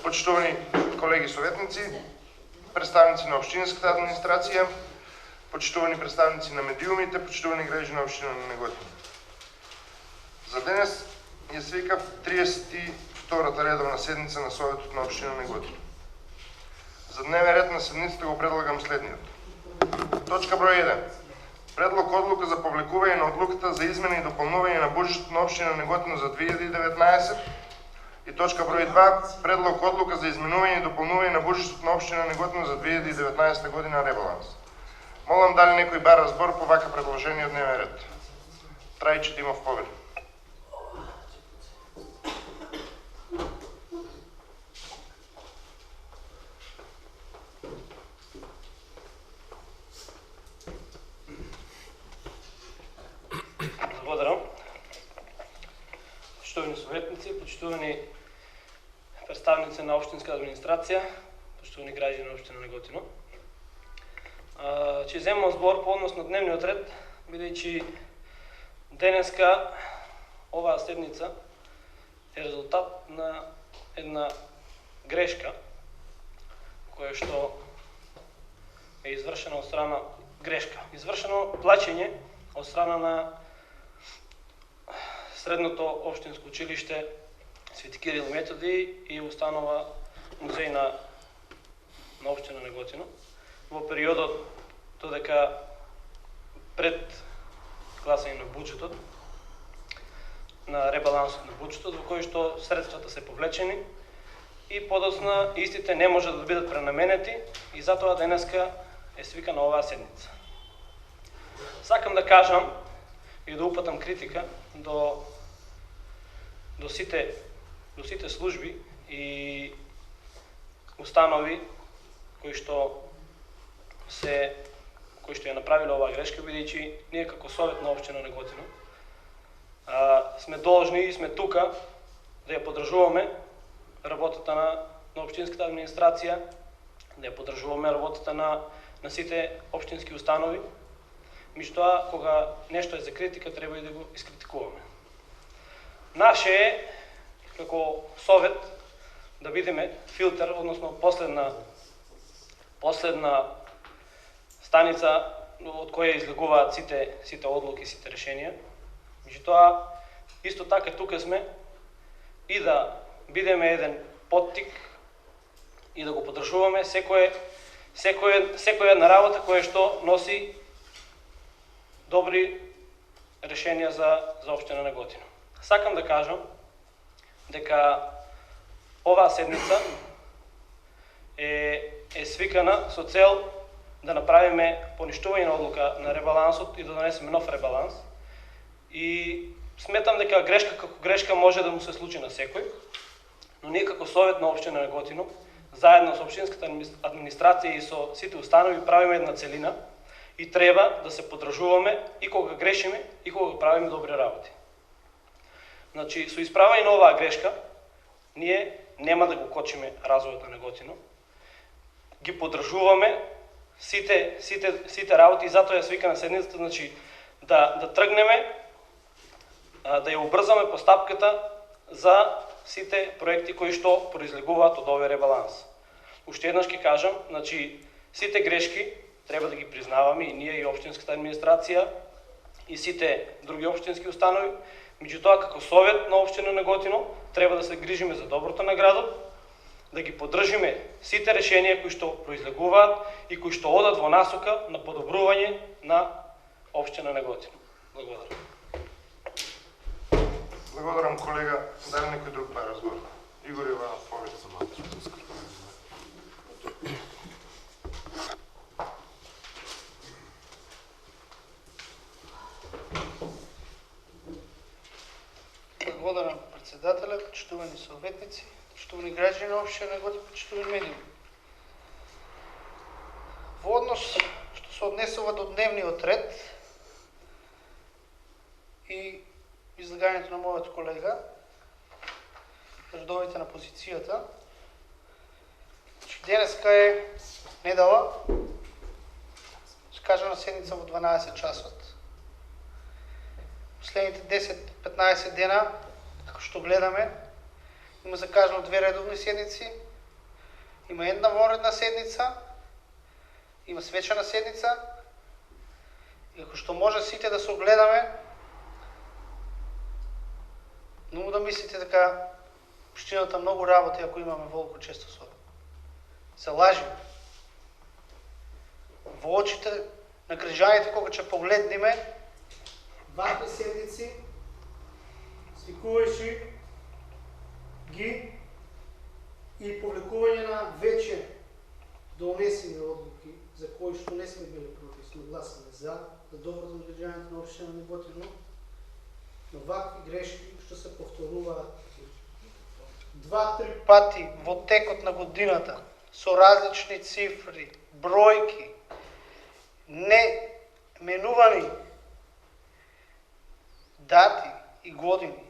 почитувани колеги советници, представници на Общинската администрация, почитувани представници на медиумите, почитувани граждани на Община Неготино. За денес е свикав 32-та редовна седница на Советот на Община Неготино. За дневен ред на седницата го предлагам следниот. Точка број 1. Предлог одлука за публикување на одлуката за измена и дополнување на буџетот на Општина Неготино за 2019. И точка број 2. Предлог одлука за изменување и дополнување на буџетот на Општина Неготино за 2019 година ребаланс. Молам дали некој бара збор по вака предложение од дневен ред. Трајче Димов Повели. Благодарам. Почитувани советници, почитувани представници на Општинска администрација, почитувани граѓани на Општина Неготино. Ќе земам збор по однос на дневниот ред, бидејќи денеска оваа седница е резултат на една грешка која што е извршена од страна извршено плаќење од страна на Средното општинско училиште Свети Кирил и Методи и установа музеј на Општина Неготино во периодот додека пред гласање на буџетот, на ребалансот на буџетот, во кој што средствата се повлечени и подоцна истите не можат да бидат пренаменети и затоа денеска е свикана оваа седница. Сакам да кажам и да упатам критика до сите служби и установи кои што ја направиле оваа грешка, бидејќи ние како Совет на Општина Неготино сме должни и сме тука да ја поддржуваме работата на Општинската администрација, да ја поддржуваме работата на сите општински установи. Меѓутоа, кога нешто е за критика, треба и да го искритикуваме. Наше е, како Совет, да бидеме филтер, односно последна станица од која излегуваат сите одлуки, сите решенија. Меѓутоа, исто така тука сме и да бидеме еден поттик и да го поддржуваме секоја една работа која што носи добри решенија за Општина Неготино. Сакам да кажам дека оваа седница е свикана со цел да направиме поништување на одлука на ребалансот и да донесеме нов ребаланс. И сметам дека грешка како грешка може да му се случи на секој, но ние како Совет на Општина Неготино, заедно со Општинската администрација и со сите установи правиме една целина и треба да се поддржуваме и кога грешиме и кога правиме добри работи. Значи, со исправање на оваа грешка, ние нема да го кочиме развојот на Неготино, ги поддржуваме сите работи и затоа ја свика на седницата, значи да тргнеме, да ја убрзаме постапката за сите проекти кои што произлегуваат од овој ребаланс. Уште еднаш ќе кажам, значи сите грешки треба да ги признаваме и ние и Општинската администрација и сите други општински установи. Меѓутоа, како Совет на Општина Неготино, треба да се грижиме за доброто на градот, да ги поддржиме сите решенија кои што произлегуваат и кои што одат во насока на подобрување на Општина Неготино. Благодарам. Благодарам, колега. Дали некој друг бара збор? Игор Иванов Повели. Благодарам, председателя, почитувани советници, почитувани граѓани на Општина Неготино, почитувани медиуми. Во однос што се однесува до дневниот ред и излагањето на мојот колега, редовите на позицијата, денеска е недела, скажана седница во 12 часот. Последните 10-15 дена, како што гледаме, има закажано 2 редовни седници Има една вонредна седница, има свечена седница. И ако што може сите да се огледаме, но да мислите така, общината много работи, ако имаме волко често со. Се лажим. Во очите на граѓаните кога ќе погледнеме, вакви седници, свикуваше ги и повлекување на вече донесени одлуки, за кои што не сме били против, сме гласали за доброто на граѓаните на општина Неготино, но вакви грешки што се повторуваат 2-3 пати во текот на годината со различни цифри, бројки, не менувани дати и години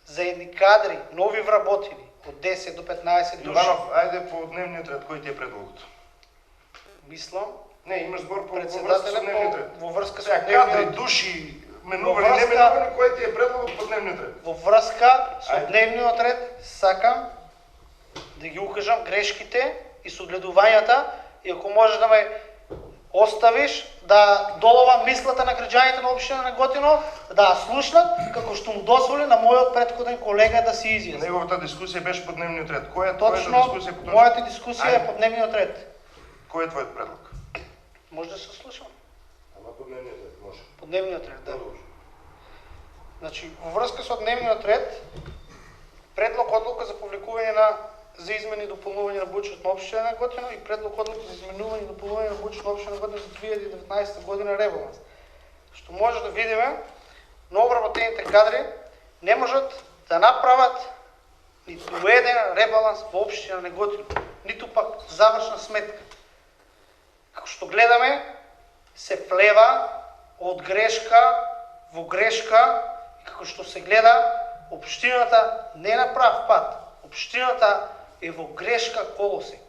за едни кадри, нови вработени од 10 до 15 души. Иванов, ајде по дневниот ред, кој ти е предлогот? Мислам, Не, имаш збор по врска со председателя дневниот ред. во врска со Сега, кадри, дневниот души, менувани, Во не врска- менувани, кој ти е предлогот по дневниот ред? Во врска со Ајде. дневниот ред сакам да ги укажам грешките и согледувањата и ако можеш да ме оставиш да доловам мислата на граѓаните на општина Неготино, да ја слушнат како што му дозволи на мојот претходен колега да се изјасни. Неговата дискусија беше по дневниот ред. Која е твојата Точно, дискусија по мојата дискусија е Ајде. по дневниот ред. Кој е твојот предлог? Може да се слушам? Ама по дневниот ред, може. По дневниот ред, да. Добро. Значи, во врска со дневниот ред, предлог одлука за повлекување за измени и дополнување на буџетот на општина Неготино и предлог одлука за изменување и дополнување на буџетот на општина Неготино за 2019 година ребаланс. Што може да видиме, нововработените кадри не можат да направат ниту еден ребаланс во општина Неготино, ниту пак завршна сметка. Како што гледаме, се влева од грешка во грешка и како што се гледа, општината не е на прав пат. Општината е во грешка колосек.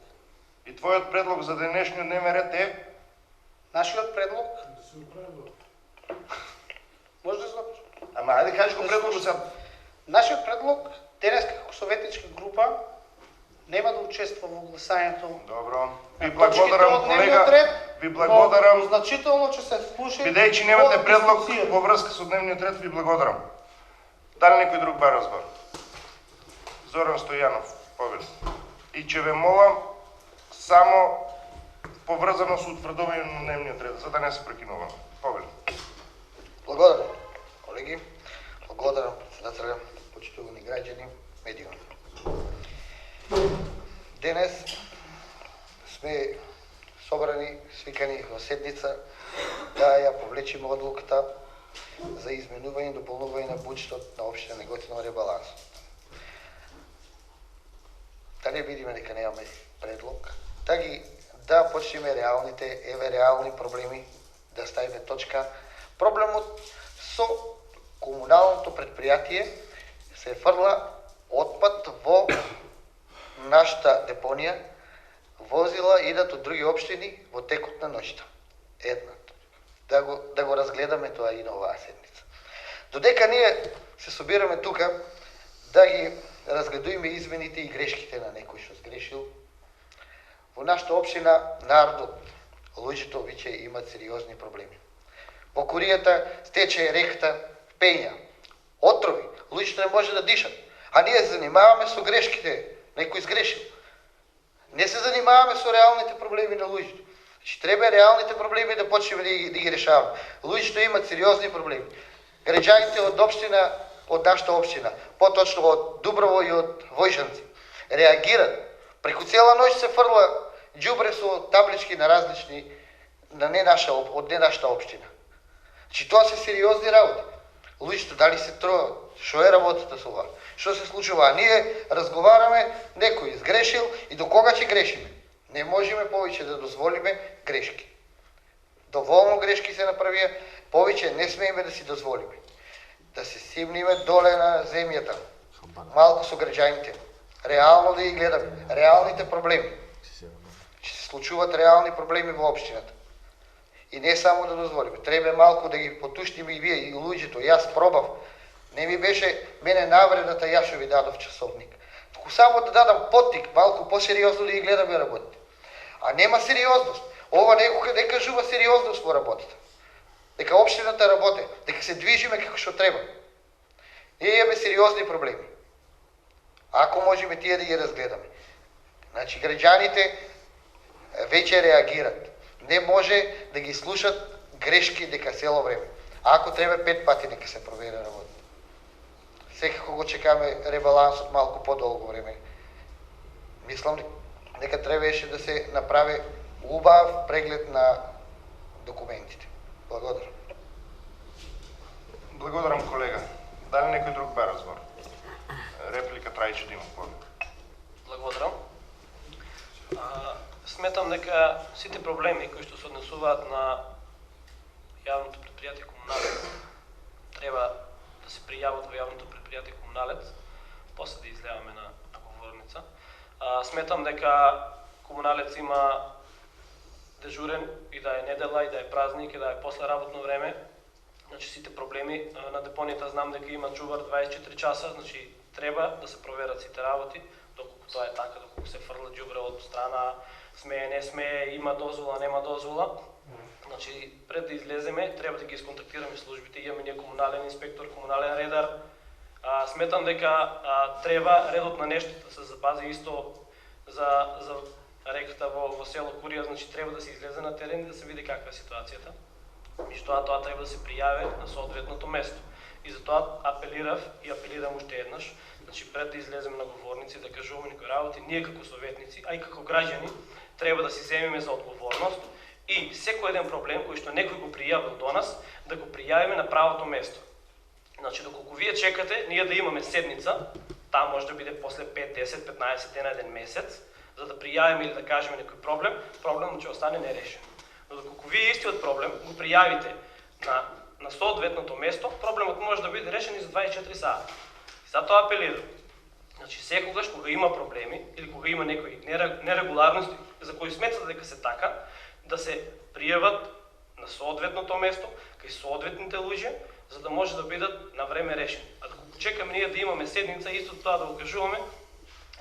И твојот предлог за денешниот дневен ред е? Нашиот предлог може да започне. Ама ајде кажи го предлогот сега. Нашиот предлог денес како советничка група нема да учества во гласањето. Добро. Ви на благодарам, точките од дневниот колега. ред, Ви благодарам. но значително ќе се вклучи. Бидејќи немате во предлог дискусијата. во врска со дневниот ред, ви благодарам. Дали некој друг бара збор? Зоран Стојанов, повели. И ќе ве молам само поврзано со утврдување на дневниот ред, за да не се прекинуваме. Повели. Благодарам, колеги. Благодарам, председателя, почитувани граѓани, медиуми. Денес сме собрани, свикани во седница да ја повлечиме одлуката за изменување и дополнување на буџетот на општина Неготино ребаланс. Да не видиме дека немаме предлог, да почнеме реални проблеми, да ставиме точка. Проблемот со комуналното предпријатие се фрла отпад во нашата депонија, возила идат од други општини во текот на ноќта. Една. Да го разгледаме тоа и на оваа седница. Додека ние се собираме тука да ги разгледуваме измените и грешките на некој што сгрешил, во нашата општина народот, луѓето веќе имат сериозни проблеми. Во куријата стече реката пења, отрови, луѓето не може да дишат, а ние се занимаваме со грешките, некој сгрешил. Не се занимаваме со реалните проблеми на луѓето. Значи треба реалните проблеми да почнеме да ги решаваме. Луѓето имат сериозни проблеми. Граѓаните од општина, од нашата општина, поточно од Дуброво и од Војшанци, реагират. Преку цела ноќ се фрла ѓубре со таблички на различни од не нашата општина. Значи тоа се сериозни работи. Луѓето дали се троат, што е работата со ова? Што се случува? А ние разговараме, некој изгрешил и до кога ќе грешиме? Не можеме повеќе да дозволиме грешки. Доволно грешки се направија, повеќе не смееме да си дозволиме. Да се симниме доле на земјата, малку со граѓаните, реално да ги гледаме, реалните проблеми. Ќе се случуваат реални проблеми во општината. И не само да дозволиме, треба малку да ги потушниме и вие и луѓето. Јас пробав. Не ми беше мене навредата, јас што ви дадов часовник. само да дадам поттик, малку по-сериозно да ги гледаме работите. А нема сериозност. Ова некој не кажува сериозност во работата. Дека општината работи, дека се движиме како што треба. Ние имаме сериозни проблеми. Ако можеме тие да ги разгледаме. Значи граѓаните веќе реагират. Не може да ги слушат грешки дека цело време. А ако треба 5 пати нека се провери работа. Секако го чекаме ребалансот малку подолго време. Мислам дека требаше да се направи убав преглед на документите. Благодарам. Благодарам, колега. Дали некој друг бара збор? Реплика Трајче Димов. Благодарам. Сметам дека сите проблеми кои што се однесуваат на јавното предпријатие Комуналец треба да се пријават во јавното предпријатие Комуналец, после да излеваме на говорница. Сметам дека Комуналец има дежурен и да е недела, и да е празник, и да е после работно време. Значи сите проблеми на депонијата знам дека има чувар 24 часа, значи треба да се проверат сите работи, доколку тоа е така, доколку се фрла ѓубре од страна, смее, не смее, има дозвола, нема дозвола. Значи, пред да излеземе, треба да ги сконтактираме службите, имаме ние комунален инспектор, комунален редар. Сметам дека треба редот на нешто да се запази исто за реката во село Курија, значи треба да се излезе на терен и да се види каква е ситуацијата. Меѓутоа тоа треба да се пријави на соодветното место. И затоа апелирав и апелирам уште еднаш, значи пред да излеземе на говорници, да кажуваме некои работи, ние како советници, а и како граѓани, треба да си земеме за одговорност и секој еден проблем кој што некој го пријавил до нас, да го пријавиме на правото место. Значи, доколку вие чекате, ние да имаме седница, таа може да биде после 5, 10, 15 дена, еден месец, за да пријавиме или да кажеме некој проблем, проблемот ќе остане нерешен. Но доколку вие истиот проблем го пријавите на соодветното место, проблемот може да биде решен и за 24 сати. И затоа апелирам. Значи, секогаш кога има проблеми или кога има некои нерегуларности за кои сметат дека се така, да се пријават на соодветното место, кај соодветните луѓе, за да може да бидат на време решени. А доколку чекаме ние да имаме седница, исто тоа да го кажуваме,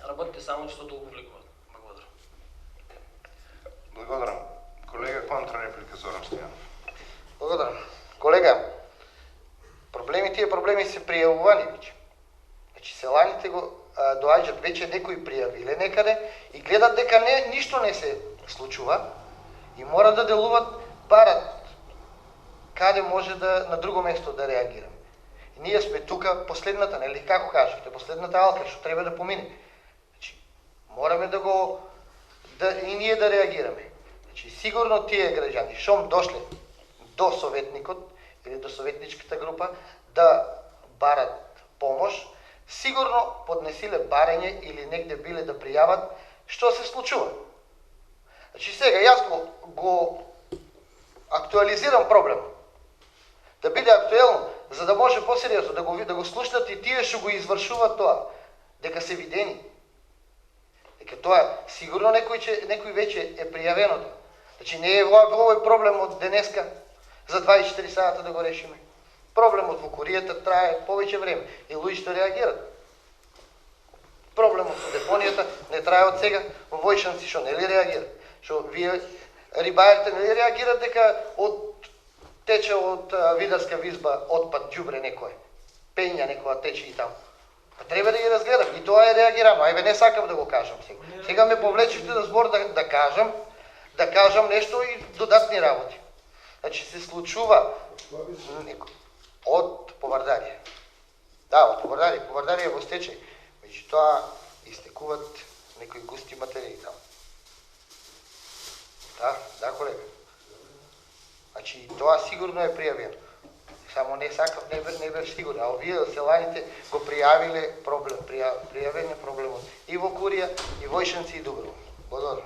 работите само че се долго влегуват. Благодарам. Благодарам. Колега, контрреплика Зоран Стојанов. Благодарам. Колега, тие проблеми се пријавувани веќе. Значи селаните го доаѓаат веќе некои пријавиле некаде и гледат дека ништо не се случува и мора да делуват, барат каде може да на друго место да реагираме. И ние сме тука последната, нели како кажете, последната алка што треба да помине. Значи мораме и ние да реагираме. Значи сигурно тие граѓани шом дошле до советникот или до советничката група да барат помош, сигурно поднесиле барање или негде биле да пријават што се случува. Значи сега јас го актуализирам проблем. Да биде актуелно, за да може посериозно да го слушнат и тие што го извршуваат тоа, дека се видени. Дека тоа сигурно некој веќе е пријавено. Значи не е овој проблем од денеска за 24 сата да го решиме. Проблемот во Куријата трае повеќе време и луѓето реагираат. Проблемот со депонијата не трае од сега, во Војшанци што нели реагираат. Што вие рибарите нели реагираат дека тече од Видарска визба отпад ѓубре некое. Пења некоја тече и таму. Па треба да ги разгледам и тоа е реагирано. Ајде не сакам да го кажам сега. Сега ме повлечете да збор да кажам нешто и додатни работи. Значи се случува од повардарија. Да, од повардарија. Повардарија е во стечај. Меѓутоа истекуваат некои густи материи таму. Да, колега. Значи тоа сигурно е пријавено. Само не сакав, не бев сигурен. А овие селаните го пријавиле проблем, пријавен е проблемот и во Курија, и Војшанци, и Дуброво. Благодарам.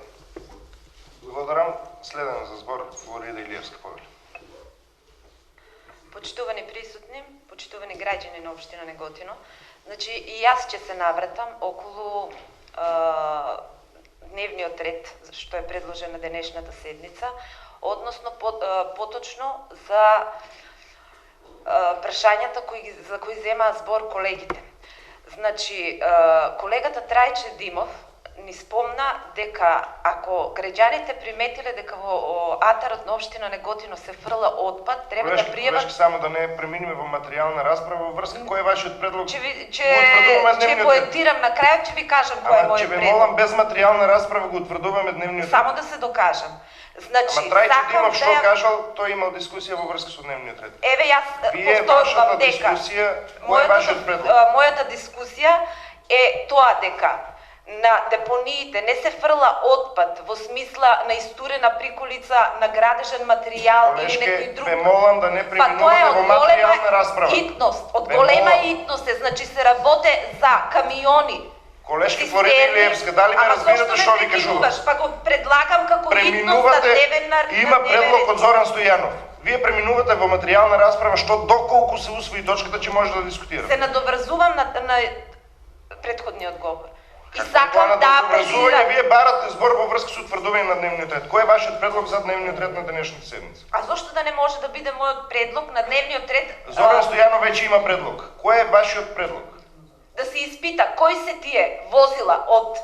Благодарам. Следен за збор Флорида Илиевска повели. Почитувани присутни, почитувани граѓани на општина Неготино, значи и јас ќе се навратам околу дневниот ред што е предложен на денешната седница, односно поточно за прашањата за кои земаат збор колегите. Значи, колегата Трајче Димов ни спомна дека ако граѓаните приметиле дека во атарот на општина Неготино се фрла отпад, треба да пријават... Колешки, само да не преминиме во материјална расправа, во врска кој е вашиот предлог? Ќе поентирам на крајот, ќе ви кажам кој е мојот предлог. предлог. Молам, без материјална расправа го утврдуваме дневниот ред. Само да се докажам. Значи, Ама Трајче Димов што кажал, тој имал дискусија во врска со дневниот ред. Еве јас повторувам дека кој е вашиот предлог? Мојата дискусија е тоа дека на депониите не се фрла отпад во смисла на истурена приколица, на градежен материјал или некој друг. Ве молам да не преминувате во материјална расправа. Од голема итност е, значи се работе за камиони. Колешки Флорида Илиевска, дали ме разбирате што ви кажувам? Па го предлагам како итност на дневен ред. Има предлог од Зоран Стојанов. Вие преминувате во материјална расправа, што доколку се усвои точката ќе може да дискутираме. Се надоврзувам на претходниот говор. И сакам да апелирам. Вие барате збор во врска со утврдување на дневниот ред. Кој е вашиот предлог за дневниот ред на денешната седница? А зошто да не може да биде мојот предлог на дневниот ред? Зоран Стојанов веќе има предлог. Кој е вашиот предлог? Да се испита кои се тие возила од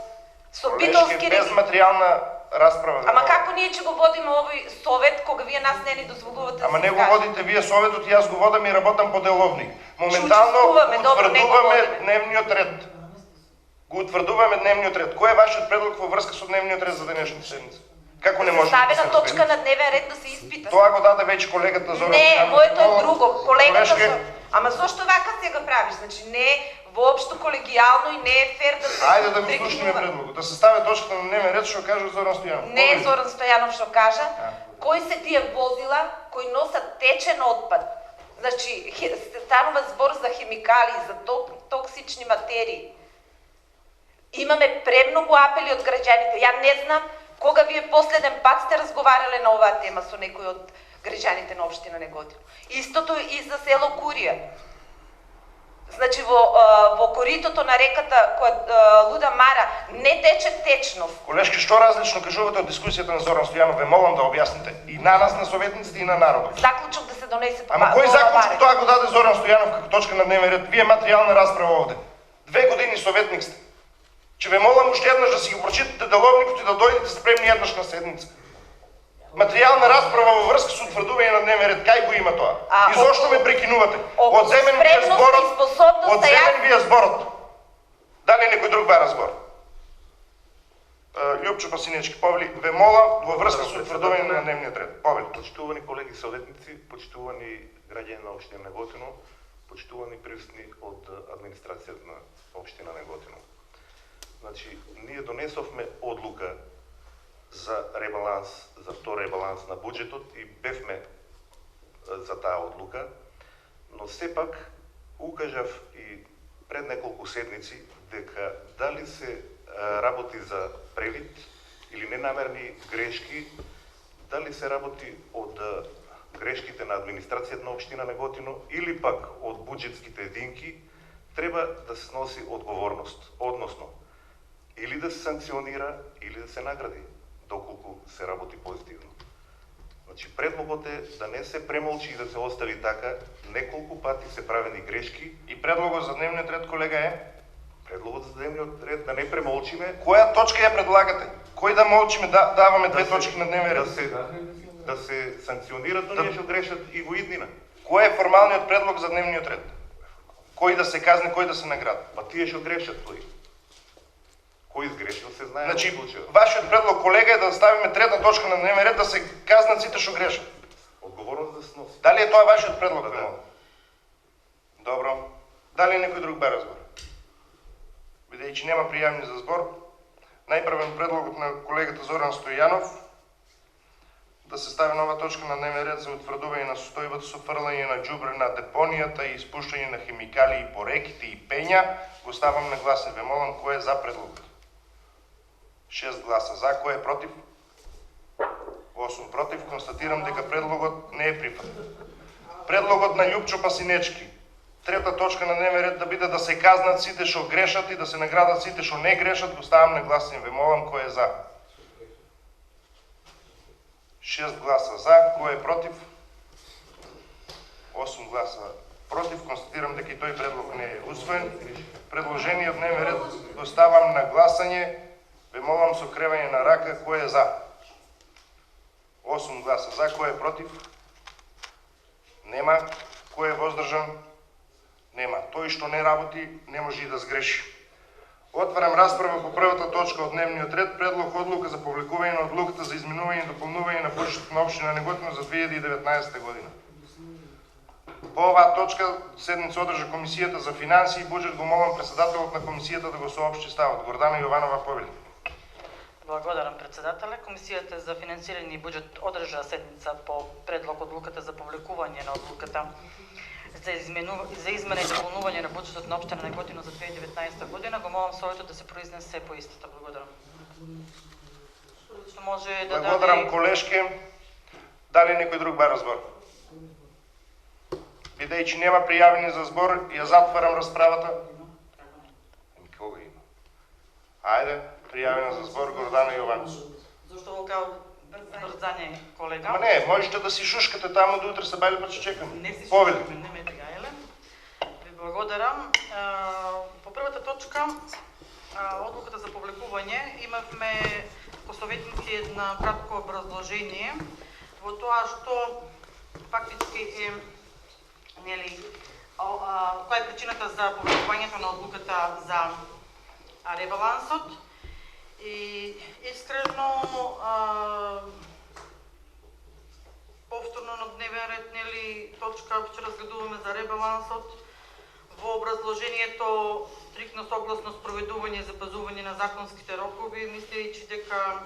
Собителски без материјална расправа. Ама како ние ќе го водиме овој совет кога вие нас не ни дозволувате? Ама не го водите вие советот и јас го водам и работам по деловник. Моментално утврдуваме дневниот ред. Го утврдуваме дневниот ред. Кој е вашиот предлог во врска со дневниот ред за денешната седница? Како не може да се ставена точка на дневен ред да се испита? Тоа го даде веќе колегата Зоран. Не, моето е друго. Колегата Ама зошто вака се го правиш? Значи не е воопшто колегијално и не е фер да се Ајде да го слушнеме предлогот. Да се стави точката на дневен ред што кажа Зоран Стојанов. Не е Зоран Стојанов што кажа. Кои се тие возила кои носат течен отпад? Значи станува збор за хемикали, за токсични материи. Имаме премногу апели од граѓаните. Ја не знам кога вие последен пат сте разговарале на оваа тема со некој од граѓаните на општина Неготино. Истото и за село Курија. Значи во коритото на реката која Луда Мара не тече течност. Колешки, што различно кажувате од дискусијата на Зоран Стојанов? Ве молам да објасните и на нас, на советниците и на народот. Заклучок да се донесе по Ама кој заклучок тоа го даде Зоран Стојанов како точка на дневен ред? Вие материјална расправа овде. 2 години советник сте. Че ве молам уште еднаш да си го прочитате деловникот и да дојдете спремни еднаш на седница. Материјална расправа во врска со утврдување на дневен ред, кај го има тоа? И зошто ме прекинувате? Одземен ви е зборот. Дали некој друг бара збор? Љупчо Пасинечки, повели, ве молам во врска со утврдување на дневниот ред. Повели. Почитувани колеги советници, почитувани граѓани на општина Неготино, почитувани присутни од администрацијата на општина Неготино. Значи, ние донесовме одлука за ребаланс, за втор ребаланс на буџетот и бевме за таа одлука, но сепак укажав и пред неколку седмици дека дали се работи за превид или ненамерни грешки, дали се работи од грешките на администрацијата на општина Неготино или пак од буџетските единки, треба да се носи одговорност, односно или да се санкционира, или да се награди, доколку се работи позитивно. Значи, предлогот е да не се премолчи и да се остави така, неколку пати се правени грешки. И предлогот за дневниот ред, колега, е? Предлогот за дневниот ред да не премолчиме. Која точка ја предлагате? Кој да молчиме, даваме 2 точки на дневен ред? Да се санкционират оние што грешат и во иднина. Кој е формалниот предлог за дневниот ред? Кој да се казне, кој да се награди? Па тие што грешат тој. Кој изгрешил се знае. Значи, вашиот предлог, колега, е да ставиме 3-та точка на дневен ред, да се казнат сите што грешат. Одговорност да се носи. Дали е тоа вашиот предлог? Да. Добро. Дали некој друг бе разбор? Бидејќи нема пријавни за збор, најпрвен предлогот на колегата Зоран Стојанов да се стави нова точка на дневен ред за утврдување на состојбата со фрлање на џубре на депонијата и испуштање на хемикали и по реките и пења, го ставам на гласен. Ве молам, кој е за предлогот? 6 гласа за, кој е против? 8 против. Констатирам дека предлогот не е прифатен. Предлогот на Љупчо Пасинечки, 3-та точка на дневен ред да биде да се казнат сите што грешат и да се наградат сите што не грешат, го ставам на гласен. Ве молам, кој е за? 6 гласа за, кој е против? 8 гласа Против, констатирам дека и тој предлог не е усвоен. Предложениот дневен ред го ставам на гласање. Ве молам со кревање на рака кој е за. 8 гласа за, кој е против? Нема. Кој е воздржан? Нема. Тој што не работи не може и да сгреши. Отварам расправа по првата точка од дневниот ред, предлог одлука за публикување на одлуката за изменување и дополнување на буџетот на општина Неготино за 2019 година. По оваа точка седница одржа Комисијата за финансии и буџет. Го молам председателот на комисијата да го соопшти ставот. Гордана Јованова повели. Благодарам, председателе. Комисијата за финансирање и буџет одржа седница по предлог одлуката за публикување на одлуката за измена и дополнување на буџетот на општина Неготино за 2019 година. Го молам Советот да се произнесе по истата. Благодарам. Што може да Благодарам, колешке. Дали некој друг бара збор? Бидејќи нема пријавени за збор, ја затварам расправата. Кога има? Ајде, пријавена за збор Гордана Јованова. Зошто во као брзање, колега? Ма не, можете да си шушкате таму, до утре се бајле па ќе чекаме. Не си Повели. шушкаме, не ме тегаеле. Ви благодарам. По првата точка, одлуката за публикување, имавме по советници една кратко образложение во тоа што фактички е која е причината за публикувањето на одлуката за ребалансот. И искрено повторно на дневен ред, точка ќе разгледуваме за ребалансот. Во образложението стриктно согласно спроведување за запазување на законските рокови, мислејќи дека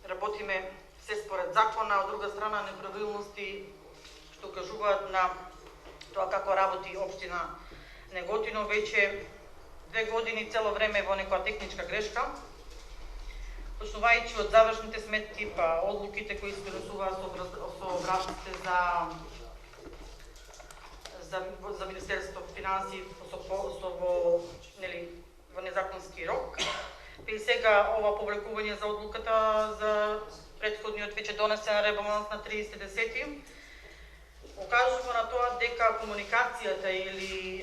работиме се според закона, од друга страна неправилности што кажуваат на тоа како работи општина Неготино веќе 2 години цело време во некоја техничка грешка. Почнувајќи од завршните сметки, па одлуките кои се донесуваат со образците за Министерството финансии во незаконски рок. И сега ова публикување за одлуката за претходниот веќе донесен ребаланс на 30.10. Укажува на тоа дека комуникацијата или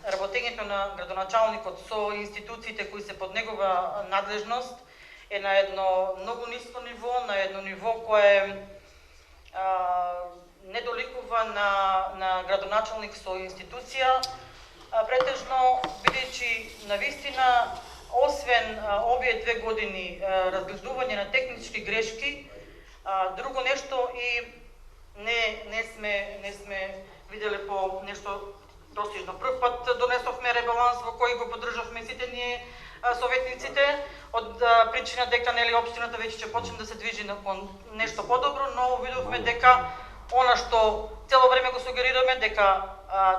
работењето на градоначалникот со институциите кои се под негова надлежност е на едно многу ниско ниво, на едно ниво кое не доликува на градоначалник со институција, претежно бидејќи навистина освен овие 2 години разгледување на технички грешки, друго нешто и не сме виделе по нешто достижно. Прв пат донесовме ребаланс во кој го поддржавме сите ние советниците од причина дека општината веќе ќе почне да се движи на нешто подобро, но видовме дека она што цело време го сугерираме дека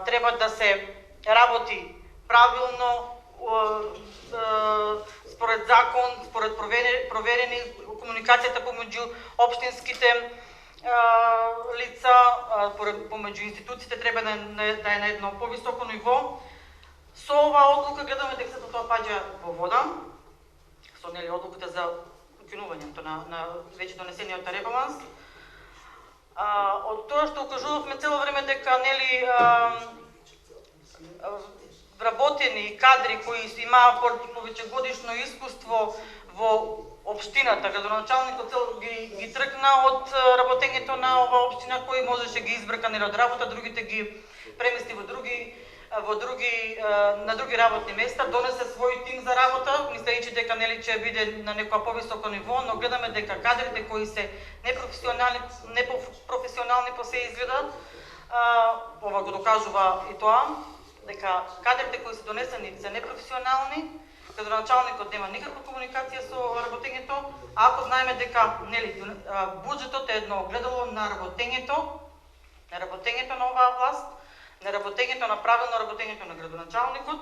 треба да се работи правилно, според закон, според проверени комуникацијата помеѓу општинските лица, помеѓу институциите треба да е на едно повисоко ниво. Со оваа одлука гледаме дека сето тоа паѓа во вода, со одлуката за укинувањето на веќе донесениот ребаланс. Од тоа што укажувавме цело време дека вработени кадри кои имаат повеќе годишно искуство во општината, градоначалникот ги тргна од работењето на оваа општина, кој можеше ги избрака од работа, другите ги премести на други работни места, донесе свој тим за работа, мислејќи дека ќе биде на некоја повисоко ниво, но гледаме дека кадрите кои се непрофесионални по се изгледа, ова го докажува и тоа, дека кадрите кои се донесени се непрофесионални, градоначалникот нема никаква комуникација со работењето, ако знаеме дека буџетот е едно огледало на работењето на оваа власт, на работењето на правилно работењето на градоначалникот.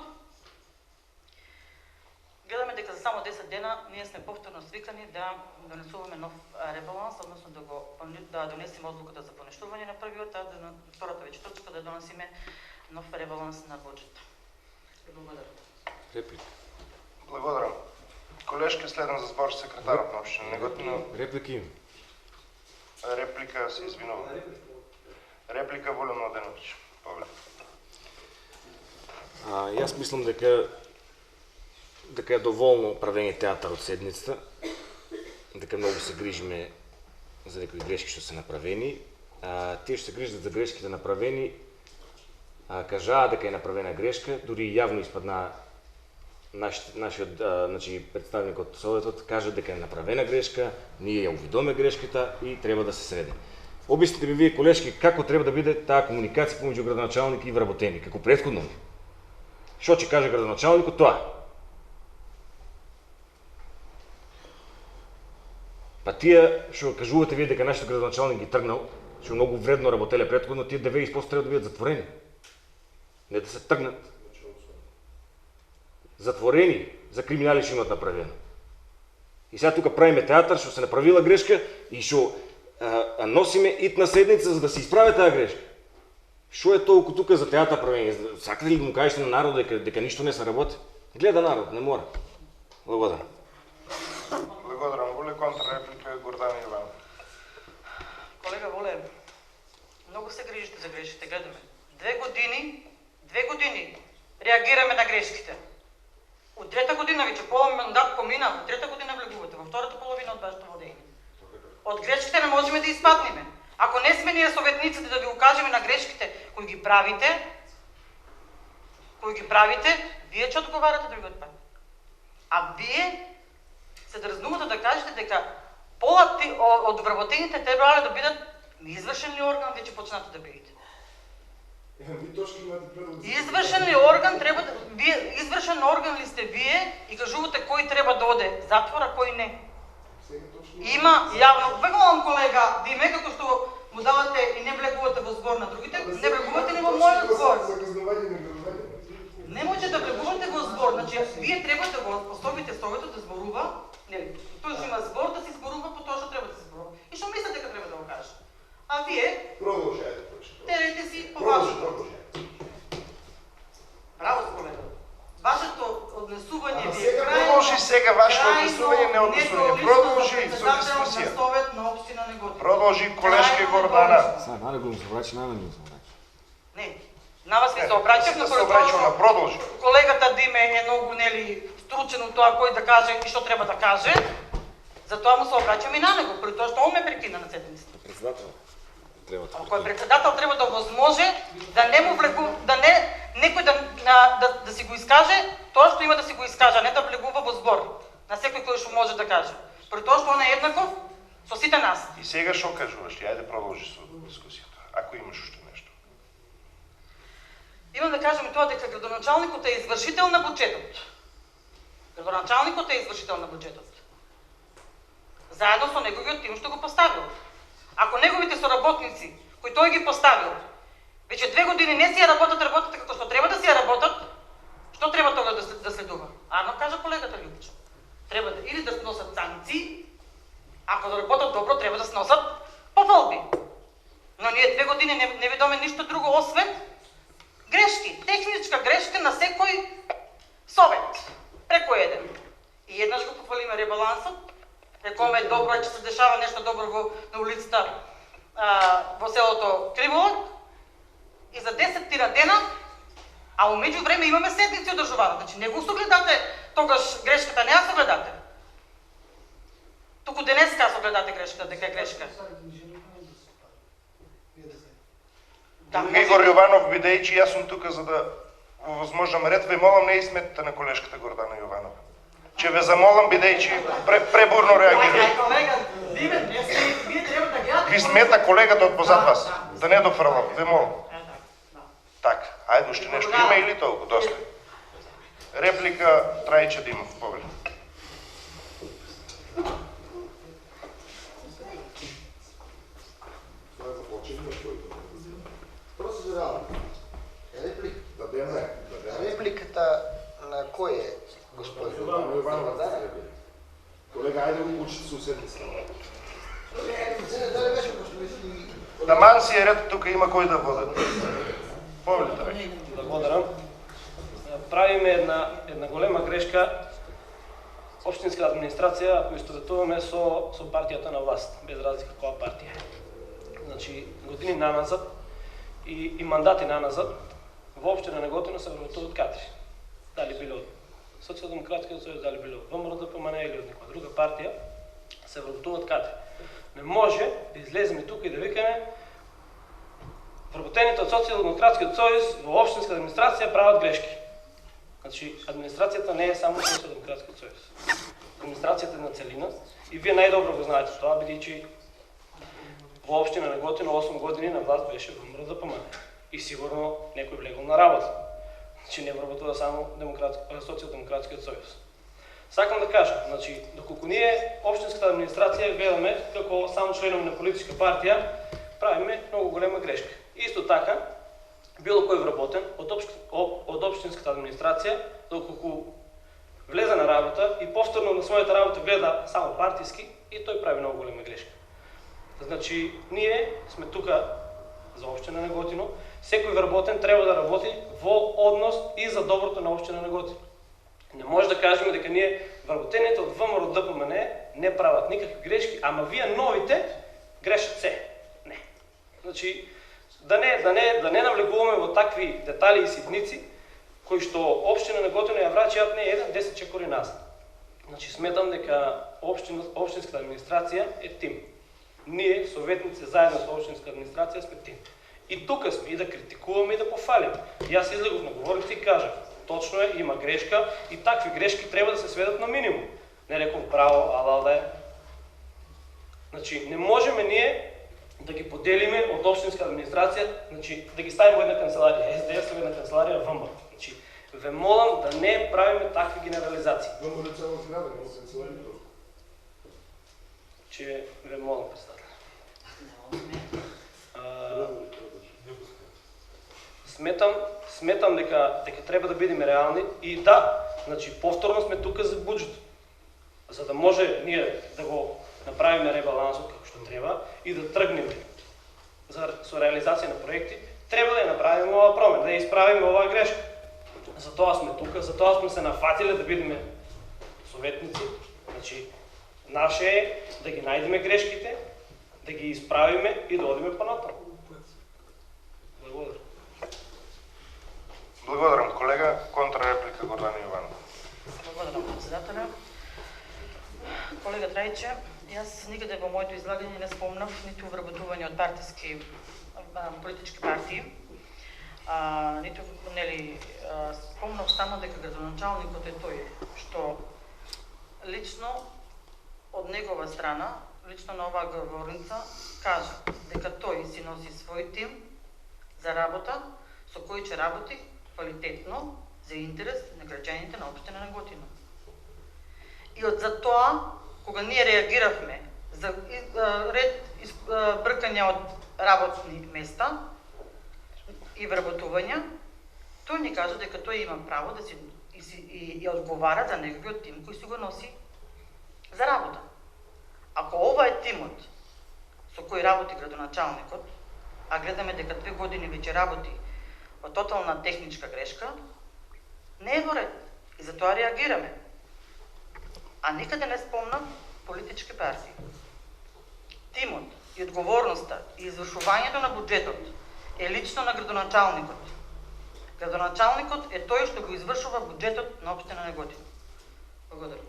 Гледаме дека за само 10 дена ние сме повторно свикани да донесуваме нов ребаланс, односно да донесеме одлуката за поништување на првиот, а на втората веќе точка да донесеме нов ребаланс на буџет. Благодарам. Реплика. Благодарам. Колешки, следам за збор секретарот на општина Неготино. Реплики има. Реплика, се извинувам. Реплика Волен Младенович. Повеќе. Јас мислам дека е доволно правени театар од седмицата, дека многу се грижиме за некои грешки што се направени. Тие што се грижат за грешките направени, кажаа дека е направена грешка, дури јавно испадна нашиот представник од Советот кажа дека е направена грешка, ние ја увидоме грешката и треба да се среди. Објасните ми вие, колешки, како треба да биде таа комуникација помеѓу градоначалник и вработеник, како претходно? Што ќе каже градоначалникот тоа? Па тие што кажувате вие дека нашиот градоначалник ги тргнал, што многу вредно работеле претходно, тие 90% треба да бидат затворени. Не да се тргнат. Затворени за криминали што имат направено. И сега тука правиме театар што се направила грешка и што носиме ит на седница за да се исправи таа грешка. Што е толку тука за театар правење? Сакате ли да му кажете на народот дека ништо не се работи? Гледа народ, не мора. Благодарам. Благодарам. Воле контрреплика Гордана Јованов. Колега Воле, многу се грижите за грешките, гледаме. 2 години реагираме на грешките. Од трета година веќе пола мандат помина, од трета година влегувате, во втората половина од вашето водење. Од грешките не можеме да испаднеме. Ако не сме ние советниците да ви укажеме на грешките кои ги правите, вие ќе одговарате другиот пат. А вие се дрзнувате да кажете дека пола од вработените требале да бидат извршен ли орган, веќе почнате да бидете. Извршен ли орган треба да вие извршен орган ли сте вие и кажувате кој треба да оде затвор, а кој не. Има јавно. Вегувам колега Диме како што му давате и не влегувате во збор на другите, не влегувате ни во мојот збор. Не може да влегувате во збор, значи вие треба да го способите Советот да зборува, нели? Тој што има збор да се зборува по тоа што треба да се зборува. И што мислите дека треба да го каже? А вие Продолжајте. терете си по вашето. Браво, колега. Вашето однесување ви е крајно. Продолжи сега вашето однесување, не однесување. Продолжи со дискусија. На Совет на општина Неготино. Продолжи колешка Гордана. Сега, најде го се обрачи, најде го се обрачи. Не, на вас ви се обраќам, но се обраќам на продолжи. колегата Диме е многу нели стручен од тоа кој да каже и што треба да каже. Затоа му се обраќам и на него, при тоа што он ме прекина на седмицата. Председател, треба да. Ако е председател треба да возможе да не му влегува, да не некој да си го искаже тоа што има да си го искаже, а не да влегува во збор на секој кој што може да каже. При тоа што он е еднаков со сите нас. И сега што кажуваш? Ајде продолжи со дискусијата. Ако имаш уште нешто. Имам да кажем тоа дека градоначалникот е извршител на буџетот. Градоначалникот е извршител на буџетот. Заедно со неговиот тим што го поставил. Ако неговите соработници, кои тој ги поставил, веќе 2 години не си ја работат како што треба да си ја работат, што треба тога да следува? Арно кажа колегата Лјупчо. Треба да или да сносат санкции, ако да работат добро, треба да сносат пофалби. Но ние 2 години не видоме ништо друго освен грешки, техничка грешка на секој совет, преку еден. И еднаш го пофалиме ребалансот, рекоме добро че се дешава нешто добро на улицата во селото Криволак и за 10 дена, а умеѓу време имаме седници одржувани. Значи не го согледате тогаш грешката, не ја согледате. Туку денеска согледате грешката, дека е грешка. Игор Јованов, бидејќи јас сум тука за да во возможен ред ве молам не изметете на колешката Гордана Јованова. Че ве замолам бидејќи пребурно реагира. Колега, Дивен, вие треба да гледате. Ви смета колегата од позад вас. Да не дофрлам, ве молам. Така, ајде уште нешто има или толку, доста. Реплика Трајче Димов, повели. Репликата на кој е господин Јованов? Колега, ајде го учите суседницата. Таман си е ред, тука има кој да води. Повелите веќе. Благодарам. Правиме една голема грешка. Општинска администрација, ако истоветуваме со партијата на власт, без разлика која партија. Значи, години наназад, и мандати наназад во општина Неготино се вработуваат кадри. Дали било од Социјалдемократскиот сојуз, дали било ВМРО-ДПМН или од некоја друга партија, се вработуваат кадри. Не може да излеземе тука и да викаме вработените од Социјалдемократскиот сојуз во општинска администрација прават грешки. Значи, администрацијата не е само Социјалдемократскиот сојуз. Администрацијата е на целина и вие најдобро го знаете тоа, бидејќи во општина Неготино 8 години на власт беше ВМРО-ДПМН и сигурно некој влегол на работа. Значи не вработува само Социјалдемократскиот сојуз. Сакам да кажам, значи, доколку ние општинската администрација гледаме како само членови на политичка партија, правиме многу голема грешка. Исто така, било кој вработен од општинската администрација, доколку влезе на работа и повторно на својата работа гледа само партиски, и тој прави многу голема грешка. Значи, ние сме тука за општина Неготино. Секој вработен треба да работи во однос и за доброто на општина Неготино. Не може да кажеме дека ние вработените од ВМРО-ДПМН не прават никакви грешки, ама вие новите грешат се. Не. Значи, да не навлегуваме во такви детали и ситници, кои што општина Неготино ја враќаат не еден 10 чекори назад. Значи, сметам дека општинската администрација е тим. Ние, советници, заедно со општинска администрација сме тим. И тука сме и да критикуваме и да пофалиме. И аз излегов на говорите и кажах, точно е, има грешка и такви грешки треба да се сведат на минимум. Не реков браво, алал да е. Значи, не можеме ние да ги поделиме од општинска администрација, значи да ги ставиме во една канцеларија СДС и една канцеларија ВМРО. Значи, ве молам да не правиме такви генерализации. ВМРО е цела зграда, не канцеларија. Че ве молам, председател. Сметам дека треба да бидеме реални и да, значи повторно сме тука за буџет. За да може ние да го направиме ребалансот како што треба и да тргнеме со реализација на проекти, треба да ја направиме оваа промена, да ја исправиме оваа грешка. Затоа сме тука, затоа сме се нафатиле да бидеме советници. Значи, наше е да ги најдеме грешките, да ги исправиме и да одиме понатаму. Благодарам. Благодарам, колега. Контрреплика Гордана Јованов. Благодарам, председателя. Колега Трајче, јас никаде во моето излагање не спомнав ниту вработување од партиски политички партии, ниту спомнав само дека градоначалникот е тој што лично од негова страна, лично на оваа говорница, кажа дека тој си носи свој тим за работа со кој ќе работи квалитетно за интерес на граѓаните на општина Неготино. И од за тоа, кога ние реагиравме за ред бркања од работни места и вработувања, тој ни кажа дека тој има право да и одговара за неговиот тим кој си го носи за работа. Ако ова е тимот со кој работи градоначалникот, а гледаме дека 2 години веќе работи во тотална техничка грешка, не е во ред и затоа реагираме. А никаде не спомнам политички партии. Тимот и одговорноста и извршувањето на буџетот е лично на градоначалникот. Градоначалникот е тој што го извршува буџетот на општина Неготино. Благодарам.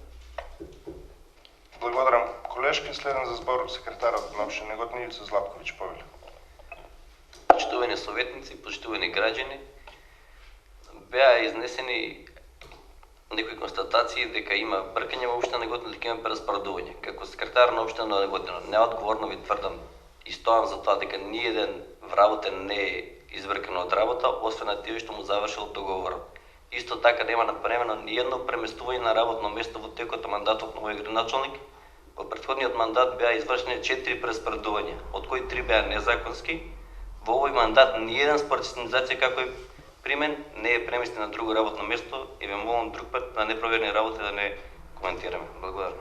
Благодарам, колешки. Следен за збор секретарот на општина Неготино Ивица Златковиќ Повеле. Почитувани советници, почитувани граѓани, беа изнесени некои констатации дека има бркање во општина Неготино, дека има прераспоредување. Како секретар на општина Неготино, неодговорно ви тврдам и стоам за тоа дека ниеден вработен не е избркан од работа, освен на тие што му завршил договорот. Исто така нема направено ниедно преместување на работно место во текот на мандатот на овој градоначалник. Во претходниот мандат беа извршени 4 прераспоредувања, од кои 3 беа незаконски. Во овој мандат ниеден според систематизација како е при мен не е преместен на друго работно место и ве молам друг пат на непроверени работи да не коментираме. Благодарам.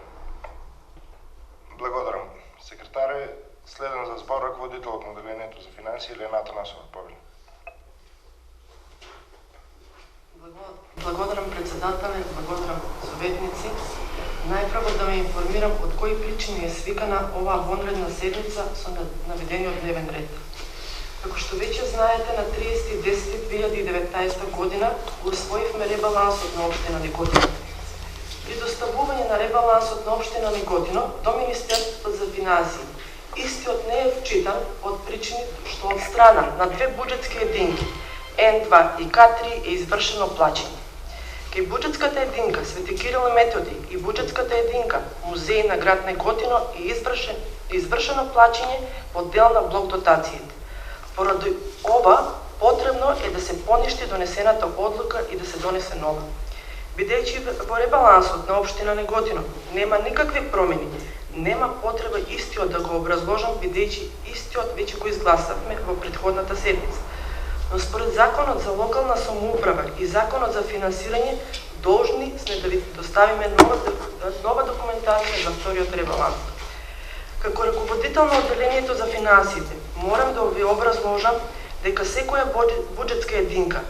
Благодарам. Секретаре, следен за збор раководителот на одделението за финансии Елена Атанасова Повеле. Благодарам председателе, благодарам советници. Најпрво да ме информирам од кои причини е свикана оваа вонредна седница со наведениот дневен ред. Како што веќе знаете, на 30.10.2019 година го усвоивме ребалансот на општина Неготино. При доставување на ребалансот на општина Неготино до Министерството за финансии, истиот не е вчитан од причини што од страна на две буџетски единки, N2 и K3 е извршено плаќање. Кај буџетската единка Свети Кирил и Методи и буџетската единка Музеј на град Неготино е извршено плаќање во дел на блок дотациите. Поради ова, потребно е да се поништи донесената одлука и да се донесе нова. Бидејќи во ребалансот на општина Неготино нема никакви промени, нема потреба истиот да го образложам, бидејќи истиот веќе го изгласавме во претходната седница. Но според Законот за локална самоуправа и Законот за финансирање, должни сме да ви доставиме нова документација за вториот ребаланс. Како раководител на одделението за финансиите, морам да ви образложам дека секоја буџетска единка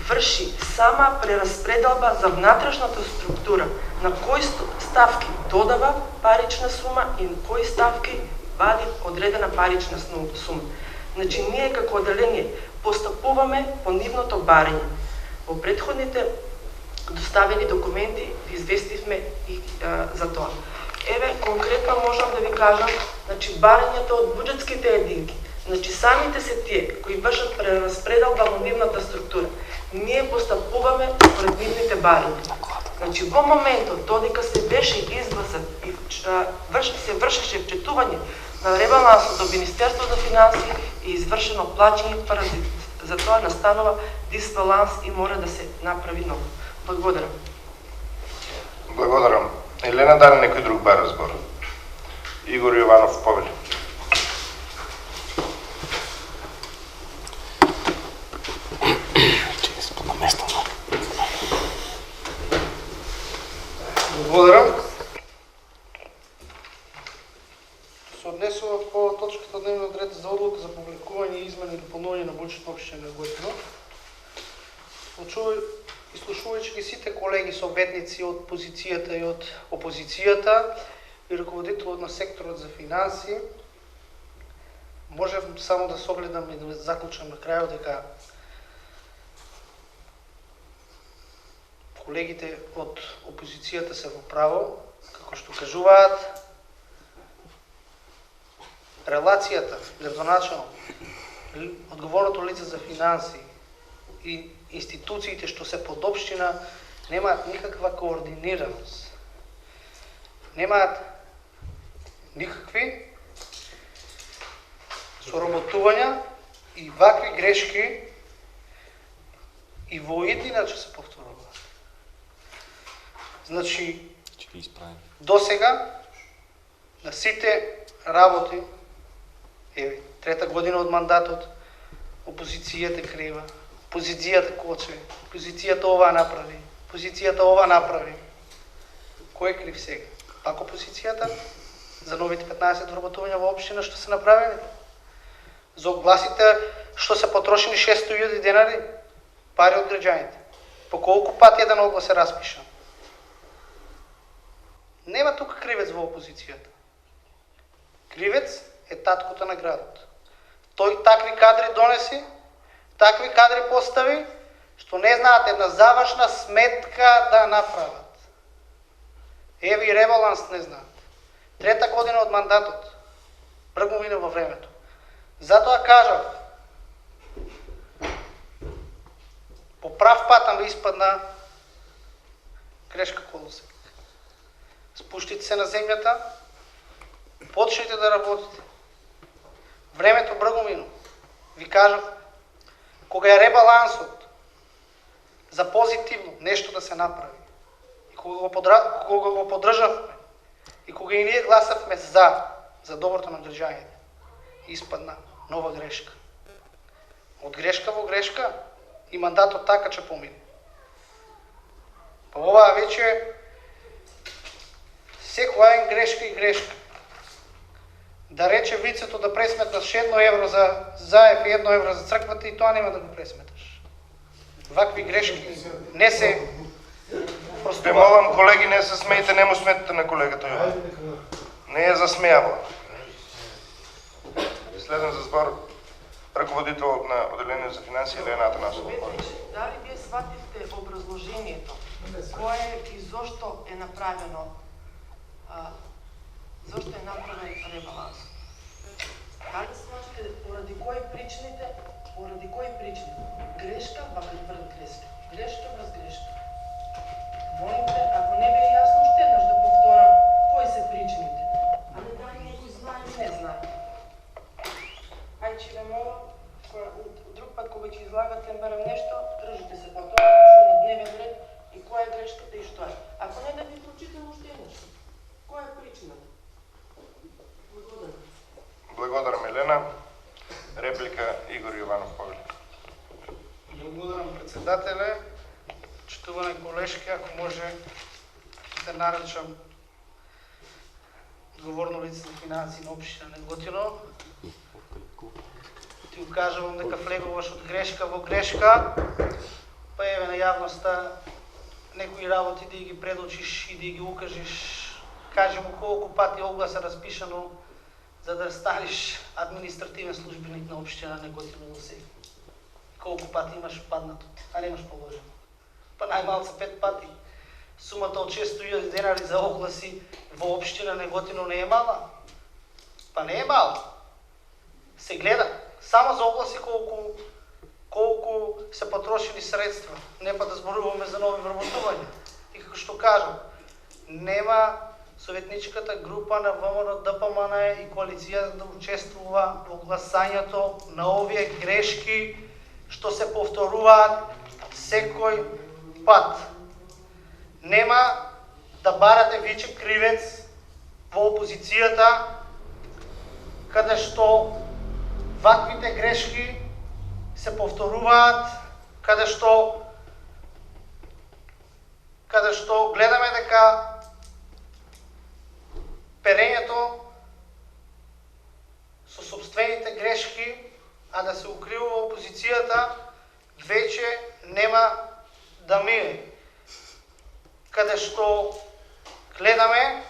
врши сама прераспределба за внатрешната структура на кои ставки додава парична сума и на кои ставки вади одредена парична сума. Значи, ние како одделение постапуваме по нивното барање. Во претходните доставени документи ви известивме и за тоа. Еве, конкретно можам да ви кажам, значи, барањето од буџетските единки, значи, самите се тие кои вршат прераспределба во нивната структура, ние постапуваме пред нивните барања. Значи, во моментот додека се беше изгласат и се вршеше вчетување на ребалансот до Министерство за финансии и извршено плаќање, поради за тоа настанува дисбаланс и мора да се направи ново. Благодарам. Благодарам. Елена, дали некој друг бара збор? Игор Јованов, повели. Благодарам. Се однесува по точката дневниот ред за одлука за публикување и измени и дополнување на буџетот на општина Неготино. Изслушувајќи ги сите колеги советници од позицијата и од опозицијата и раководителот на секторот за финансии, можев само да согледам и да заклучам на крајот дека колегите од опозицијата се во право, како што кажуваат, релацијата меѓу начално одговорното лице за финансии и институциите што се под општина немаат никаква координираност. Немаат никакви соработувања и вакви грешки и во иднина ќе се повторуваат. Значи, досега на сите работи, трета година од мандатот, опозицијата крива, опозицијата коче, опозицијата ова направи, опозицијата ова направи. Кој е крив сега? Пак опозицијата? За новите 15 вработувања во општина што се направени? За огласите што се потрошени 600.000 денари? Пари од граѓаните. По колку пати еден оглас се распиша? Нема тука кривец во опозицијата. Кривец е таткото на градот. Тој такви кадри донеси, такви кадри постави, што не знаат една завршна сметка да направат. Еве и ребаланс не знаат. Трета година од мандатот. Бргмовина во времето. Затоа кажав, по прав патам испадна грешка колосек. Спуштите се на земјата, почнете да работите. Времето бргомино. Ви кажав, кога е ребалансот за позитивно нешто да се направи, и кога го поддржавме, и кога и ние гласавме за доброто на граѓаните, испадна нова грешка. Од грешка во грешка и мандатот така ќе помине. Па ова веќе секоја е грешка и грешка. Да рече вицето да пресметнаш 1 евро за заев и 1 евро за црквата и тоа нема да го пресметаш. Вакви грешки не се простуваат. Те молам, колеги, не се смејте, не му сметите на колегата Јован. Не е засмејавала. Следен за збор ръководител на отделение за финанси Елена Атанасова. Дали вие сватихте образложението, кое и зошто е направено, зошто е направен ребаланс? Дали сватите поради кои причини? Грешка врз грешка. Грешка врз грешка. Молим те, ако не ви е ясно, ще еднаш да повторам кои се причините. А не дали некој знае или не знае. Ајде ќе ве молам, друг пат кога ќе излагате барем нешто, држите се по тоа, што е на дневен ред и која е грешката и што е. Ако не да ви прочитам уште еднаш. Која е причината? Благодарам. Благодарам, Елена. Реплика Игор Јованов Павле. Благодарам, председателе. Почитуване колешки, ако може да наречам одговорно лице за финанси на општина Неготино. Ти укажувам дека влегуваш од грешка во грешка, па еве на јавноста некои работи да ги предочиш и да ги укажеш. Кажи му колку пати оглас е распишано за да станеш административен службеник на општина Неготино до сега. Колку пати имаш паднато, а немаш положено. Па најмалце 5 пати. Сумата од 600.000 денари за огласи во општина Неготино не е мала. Па не е мала. Се гледа само за огласи колку се потрошени средства. Не па да зборуваме за нови вработувања. И како што кажам, нема советничката група на ВМРО ДПМН и коалиција да учествува во гласањето на овие грешки што се повторуваат секој пат. Нема да барате виче кривец во опозицијата, каде што ваквите грешки се повторуваат, каде што гледаме дека перењето со собствените грешки, а да се укривува опозицијата, веќе нема да мине. Каде што гледаме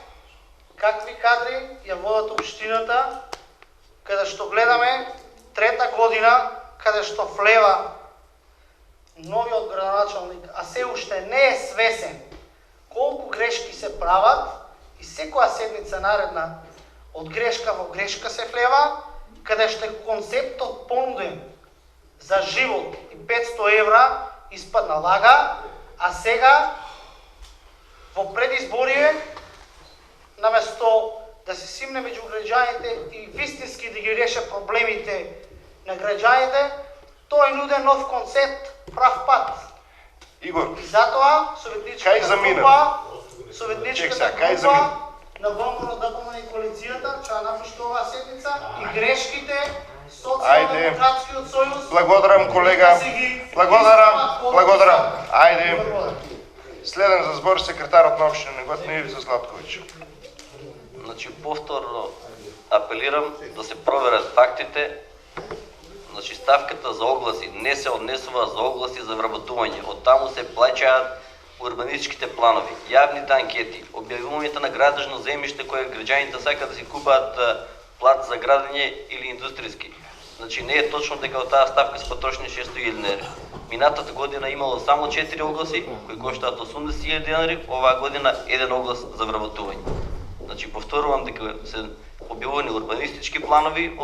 какви кадри ја водат општината, каде што гледаме трета година, каде што влева новиот градоначалник, а се уште не е свесен колку грешки се прават и секоја седница наредна од грешка во грешка се влева, каде што концептот понуден за живот и 500 евра испадна лага, а сега во предизборие, наместо да се симне меѓу граѓаните и вистински да ги реше проблемите на граѓаните, тој нуде нов концепт, прав пат. Игор, И затоа советничката група на ВМРО ДПМН и коалицијата ќе напиште оваа седница и грешките Социјалдемократскиот сојуз. Благодарам, колега. Благодарам. Ајде. Следен за збор секретарот на општина Неготино Ивица Златковиќ. Значи, повторно апелирам да се проверат фактите. Значи, ставката за огласи не се однесува за огласи за вработување. Од таму се плаќаат урбанистичките планови, јавните анкети, објавувањето на градежно земјиште кое граѓаните сакаат да си купат плат за градење или индустријски. Значи, не е точно дека од таа ставка се потрошени 600.000 денари. Минатата година имало само 4 огласи кои коштаат 80.000 денари, оваа година еден оглас за вработување. Значи, повторувам дека се објавувани урбанистички планови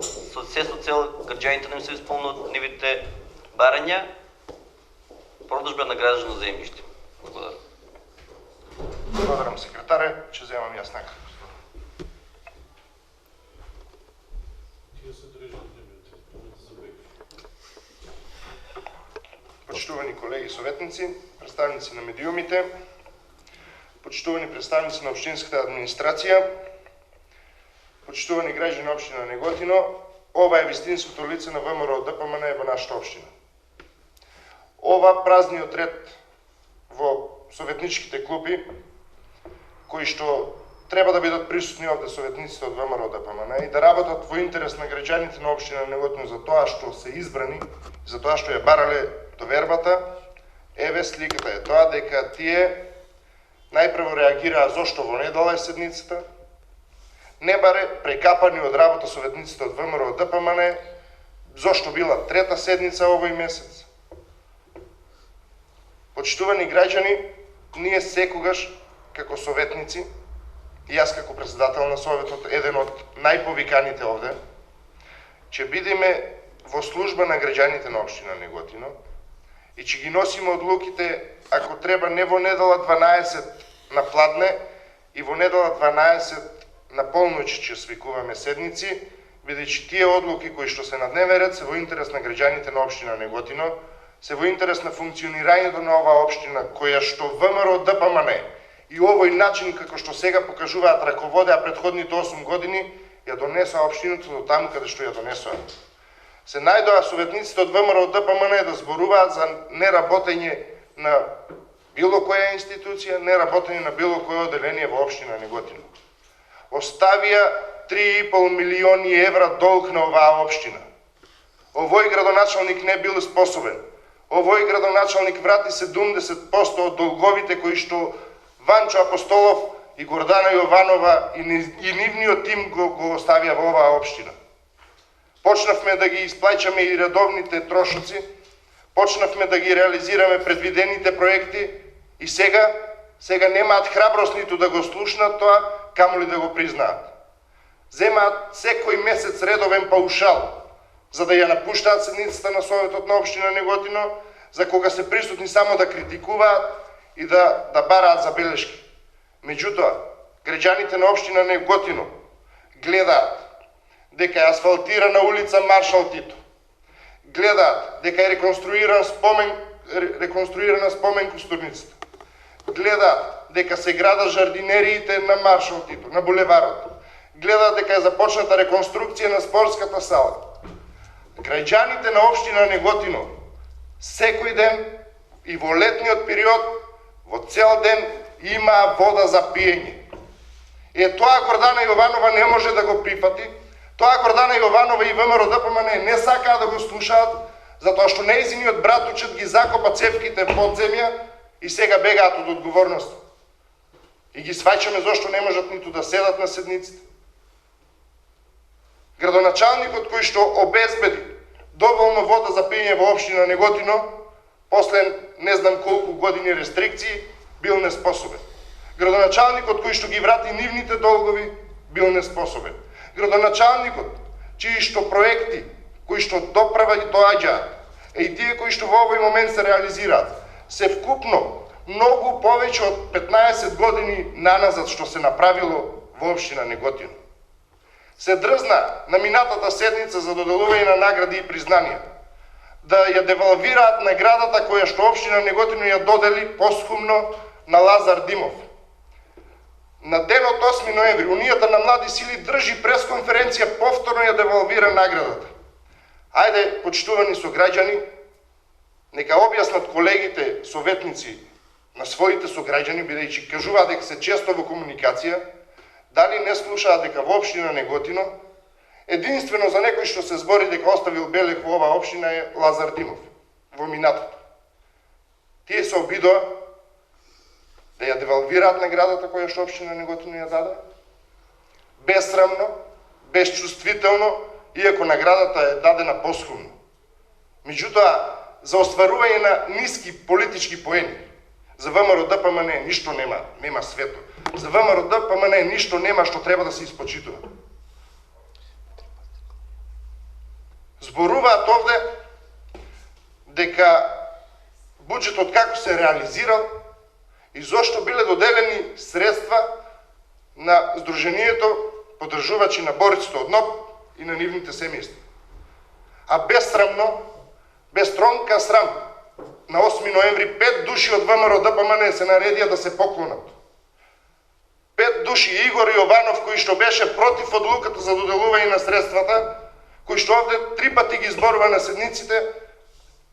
со цел граѓаните да им се исполнат нивите барања, продажба на градежно земјиште. Благодарам. Благодарам, секретаре, ќе земам јасна. Почитувани колеги советници, представници на медиумите, почитувани представници на општинската администрација, почитувани граѓани на општина Неготино, ова е вистинското лице на ВМРО ДПМН во нашата општина. Ова празниот ред во советничките клупи, кои што треба да бидат присутни овде советниците од ВМРО ДПМН и да работат во интерес на граѓаните на општина Неготино за тоа што се избрани, за тоа што ја барале довербата, еве сликата е тоа дека тие најпрво реагираа зошто во недела е седницата, не баре прекапани од работа советниците од ВМРО ДПМН, зошто била трета седница овој месец. Почитувани граѓани, ние секогаш како советници, и јас како председател на советот, еден од најповиканите овде, ќе бидеме во служба на граѓаните на општина Неготино и ќе ги носиме одлуките, ако треба, не во недела 12 на пладне и во недела 12 на полноќ ќе свикуваме седници, бидејќи тие одлуки кои што се на дневен ред се во интерес на граѓаните на општина Неготино, се во интерес на функционирањето на оваа општина, која што ВМРО ДПМН и овој начин како што сега покажуваат раководеа предходните 8 години, ја донесоа општината до таму каде што ја донесоа. Се најдоа советниците од ВМРО ДПМН да зборуваат за неработење на било која институција, неработење на било кое оделение во општина Неготино. Оставија 3,5 милиони евра долг на оваа општина. Овој градоначалник не бил способен. Овој градоначалник врати 70% од долговите кои што Ванчо Апостолов и Гордана Јованова и нивниот тим го оставија во оваа општина. Почнавме да ги исплаќаме и редовните трошоци, почнавме да ги реализираме предвидените проекти и сега немаат храброст ниту да го слушнат тоа, камоли да го признаат. Земаат секој месец редовен паушал, за да ја напуштаат седницата на Советот на општина Неготино, за кога се присутни само да критикуваат и да бараат забелешки. Меѓутоа, граѓаните на општина Неготино гледаат дека е асфалтирана улица Маршал Тито, гледаат дека е реконструирана спомен кустурницата, гледаат дека се градат жардинериите на Маршал Тито, на булеварот, гледаат дека е започната реконструкција на спортската сала. Граѓаните на општина Неготино секој ден и во летниот период во цел ден има вода за пиење. Тоа Гордана Јованова не може да го прифати, тоа Гордана Јованова и ВМРО ДПМН не сакаат да го слушаат, затоа што нејзиниот братучет ги закопа цевките под земја и сега бегаат од одговорност. И ги сваќаме зашто не можат ниту да седат на седниците. Градоначалникот кој што обезбеди доволно вода за пиење во општина Неготино, после не знам колку години рестрикции, бил неспособен. Градоначалникот кој што ги врати нивните долгови, бил неспособен. Градоначалникот, чии што проекти, кои што доправа и доаѓаат, и тие кои што во овој момент се реализираат, се вкупно многу повеќе од 15 години наназад што се направило во општина Неготино. Се дрзна на минатата седница за доделување на награди и признанија, да ја девалвираат наградата која што општина Неготино ја додели посхумно на Лазар Димов. На денот 8 ноември Унијата на млади сили држи пресконференција, повторно ја девалвира наградата. Ајде, почитувани сограѓани, нека објаснат колегите советници на своите сограѓани, бидејќи кажуваат дека се често во комуникација, дали не слушаат дека во општина Неготино единствено за некој што се збори дека оставил белег во оваа општина е Лазар Димов во минатото. Тие се обидоа да ја девалвираат наградата која што општина Неготино ја даде, безсрамно, безчувствително, иако наградата е дадена посхумно. Меѓутоа, за остварување на ниски политички поени, за ВМРО ДПМН ништо нема свето. За ВМРО ДПМН ништо нема што треба да се испочитува. Зборуваат овде дека буџетот како се реализирал и зошто биле доделени средства на Сдруженијето поддржувачи на борците од НОБ и на нивните семејства. А безсрамно, без тронка срам, на 8 ноември 5 души од ВМРО ДПМН се наредија да се поклонат. 5 души, Игор Јованов, кој што беше против одлуката за доделување на средствата, кој што овде 3 пати ги зборува на седниците,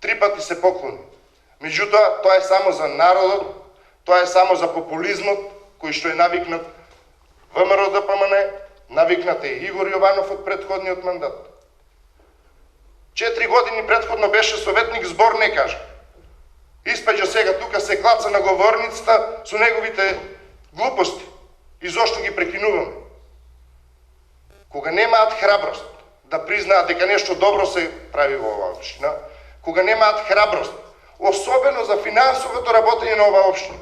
3 пати се поклони. Меѓутоа, тоа е само за народот, тоа е само за популизмот, кој што е навикнат ВМРО ДПМН, навикнат е Игор Јованов од претходниот мандат. 4 години претходно беше советник, збор не кажа. Испаѓа сега тука се клаца на говорницата со неговите глупости. И зошто ги прекинуваме? Кога немаат храброст да признаат дека нешто добро се прави во оваа општина, кога немаат храброст, особено за финансовото работење на оваа општина.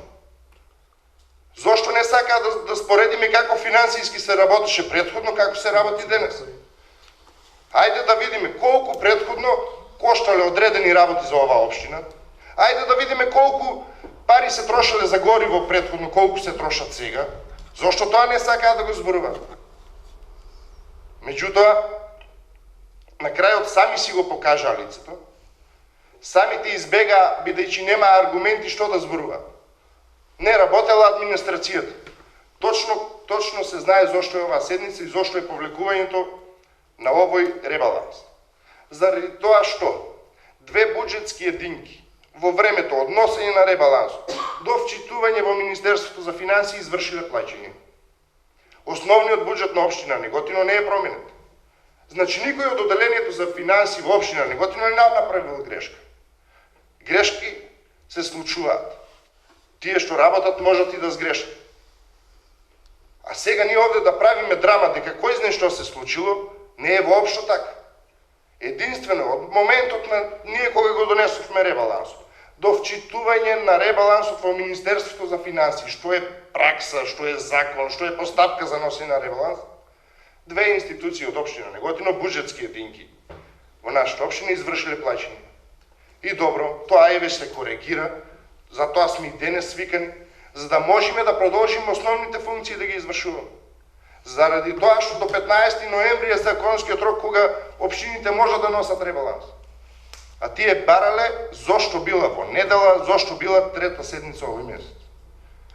Зошто не сакаат да споредиме како финансиски се работеше претходно, како се работи денес? Ајде да видиме колку претходно коштале одредени работи за оваа општина. Ајде да видиме колку пари се трошале за гориво претходно, колку се трошат сега. Зошто тоа не сакаат да го зборуваат? Меѓутоа, на крајот сами си го покажаа лицето. Самите избегаа, бидејќи нема аргументи што да зборуваат. Не работела администрацијата. Точно се знае зошто е оваа седница и зошто е повлекувањето на овој ребаланс. Заради тоа што две буџетски единки во времето од носење на ребалансот до вчитување во Министерството за финансии извршиле плаќање. Основниот буџет на општина Неготино не е променет. Значи никој од одделението за финансии во општина Неготино не направил грешка. Грешки се случуваат. Тие што работат можат и да сгрешат. А сега ние овде да правиме драма дека кој знае што се случило, не е воопшто така. Единствено, од моментот на ние кога го донесовме ребалансот, до вчитување на ребалансот во Министерството за финансии, што е пракса, што е закон, што е постапка за носење на ребаланс, две институции од општина Неготино, буџетски единки во нашата општина извршиле плаќање. И добро, тоа еве се коригира, затоа сме и денес свикани, за да можеме да продолжиме основните функции да ги извршуваме. Заради тоа што до 15 ноември е законскиот рок кога општините можат да носат ребаланс. А тие барале зошто била во недела, зошто била трета седница овој месец.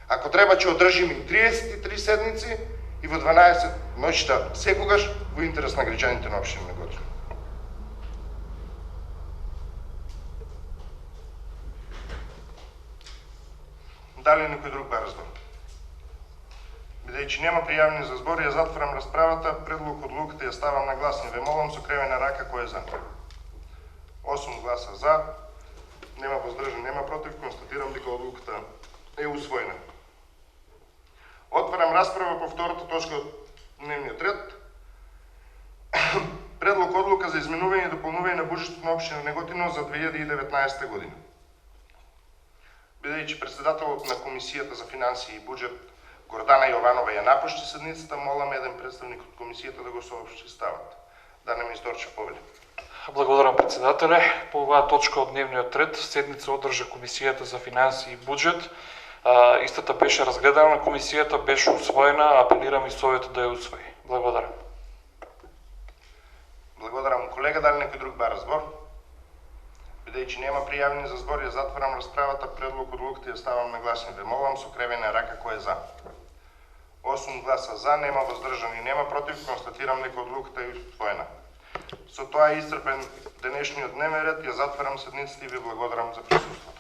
Ако треба ќе одржиме и 33 седници и во 12 ноќта секогаш во интерес на граѓаните на општина Неготино. Дали некој друг бар збор? Бидејќи нема пријавени за збор, ја затварам расправата, предлог одлуката ја ставам на гласни. Ве молам со кревена рака кој е за. 8 гласа за, нема воздржан, нема против, констатирам дека одлуката е усвоена. Отварам расправа по втората точка од дневниот ред. Предлог одлука за изменување и дополнување на буџетот на општина Неготино за 2019 година. Бидејќи председателот на Комисијата за финансии и буџет Гордана Јованова ја напушти седницата, молам еден представник од комисијата да го соопшти ставот. Да не ми исторче повели. Благодарам, председателе. По оваа точка од дневниот ред, седница одржа Комисијата за финансии и буџет. Истата беше разгледана на комисијата, беше усвоена, апелирам и советот да ја усвои. Благодарам. Благодарам, колега. Дали некој друг бара збор? Бидејќи нема пријавени за збор, ја затварам расправата, предлог одлуката ја ставам на гласни. Ве молам со кревена рака кој е за. 8 гласа за, нема воздржани, нема против, констатирам дека одлуката е усвоена. Со тоа е исцрпен денешниот дневен ред, ја затварам седницата и ви благодарам за присуството.